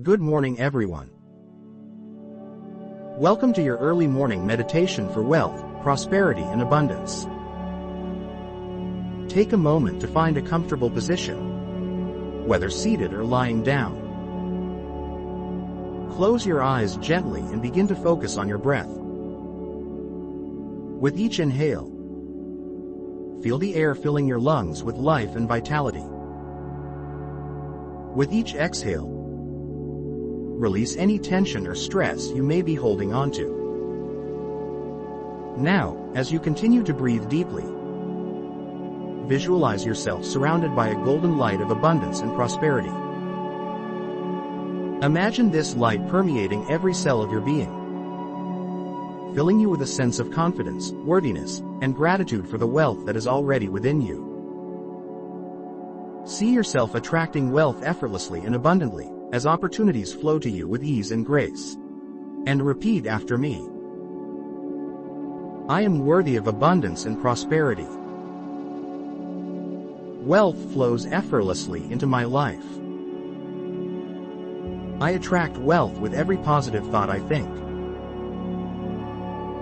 Good morning, everyone. Welcome to your early morning meditation for wealth, prosperity, and abundance. Take a moment to find a comfortable position, whether seated or lying down. Close your eyes gently and begin to focus on your breath. With each inhale, feel the air filling your lungs with life and vitality. With each exhale, release any tension or stress you may be holding onto. Now, as you continue to breathe deeply, visualize yourself surrounded by a golden light of abundance and prosperity. Imagine this light permeating every cell of your being, filling you with a sense of confidence, worthiness, and gratitude for the wealth that is already within you. See yourself attracting wealth effortlessly and abundantly, as opportunities flow to you with ease and grace. And repeat after me. I am worthy of abundance and prosperity. Wealth flows effortlessly into my life. I attract wealth with every positive thought I think.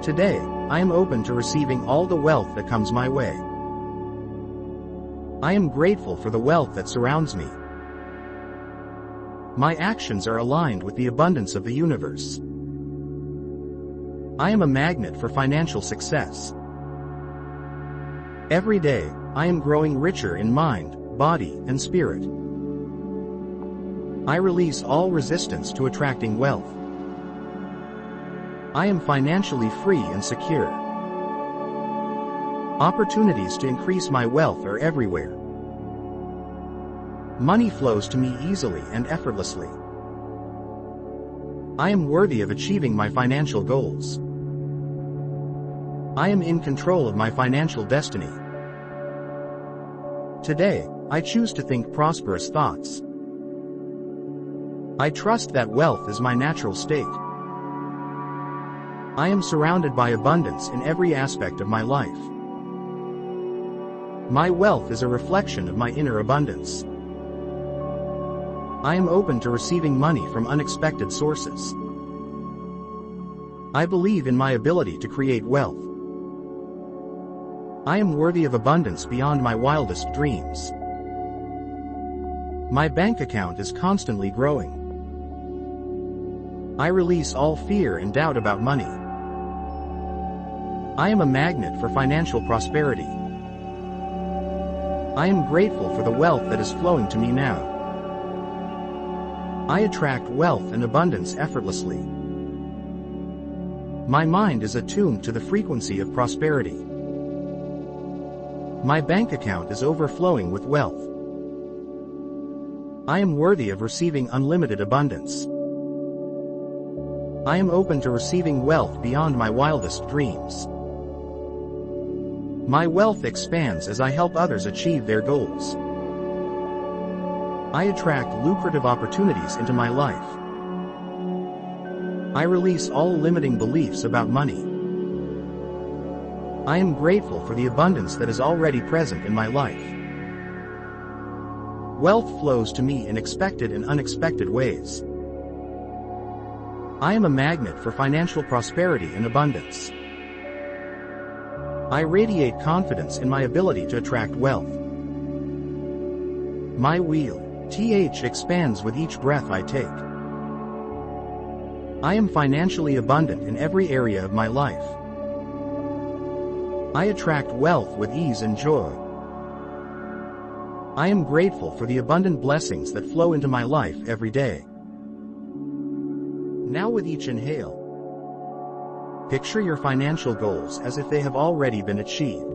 Today, I am open to receiving all the wealth that comes my way. I am grateful for the wealth that surrounds me. My actions are aligned with the abundance of the universe. I am a magnet for financial success. Every day, I am growing richer in mind, body, and spirit. I release all resistance to attracting wealth. I am financially free and secure. Opportunities to increase my wealth are everywhere. Money flows to me easily and effortlessly. I am worthy of achieving my financial goals. I am in control of my financial destiny. Today, I choose to think prosperous thoughts. I trust that wealth is my natural state. I am surrounded by abundance in every aspect of my life. My wealth is a reflection of my inner abundance. I am open to receiving money from unexpected sources. I believe in my ability to create wealth. I am worthy of abundance beyond my wildest dreams. My bank account is constantly growing. I release all fear and doubt about money. I am a magnet for financial prosperity. I am grateful for the wealth that is flowing to me now. I attract wealth and abundance effortlessly. My mind is attuned to the frequency of prosperity. My bank account is overflowing with wealth. I am worthy of receiving unlimited abundance. I am open to receiving wealth beyond my wildest dreams. My wealth expands as I help others achieve their goals. I attract lucrative opportunities into my life. I release all limiting beliefs about money. I am grateful for the abundance that is already present in my life. Wealth flows to me in expected and unexpected ways. I am a magnet for financial prosperity and abundance. I radiate confidence in my ability to attract wealth. My wheel, TH, expands with each breath I take. I am financially abundant in every area of my life. I attract wealth with ease and joy. I am grateful for the abundant blessings that flow into my life every day. Now with each inhale, picture your financial goals as if they have already been achieved.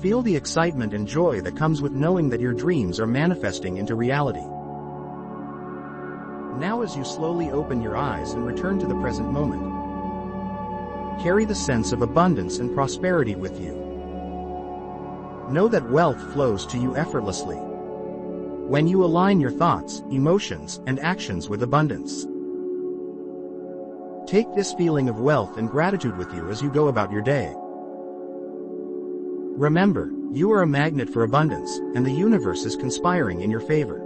Feel the excitement and joy that comes with knowing that your dreams are manifesting into reality. Now as you slowly open your eyes and return to the present moment, carry the sense of abundance and prosperity with you. Know that wealth flows to you effortlessly when you align your thoughts, emotions, and actions with abundance. Take this feeling of wealth and gratitude with you as you go about your day. Remember, you are a magnet for abundance, and the universe is conspiring in your favor.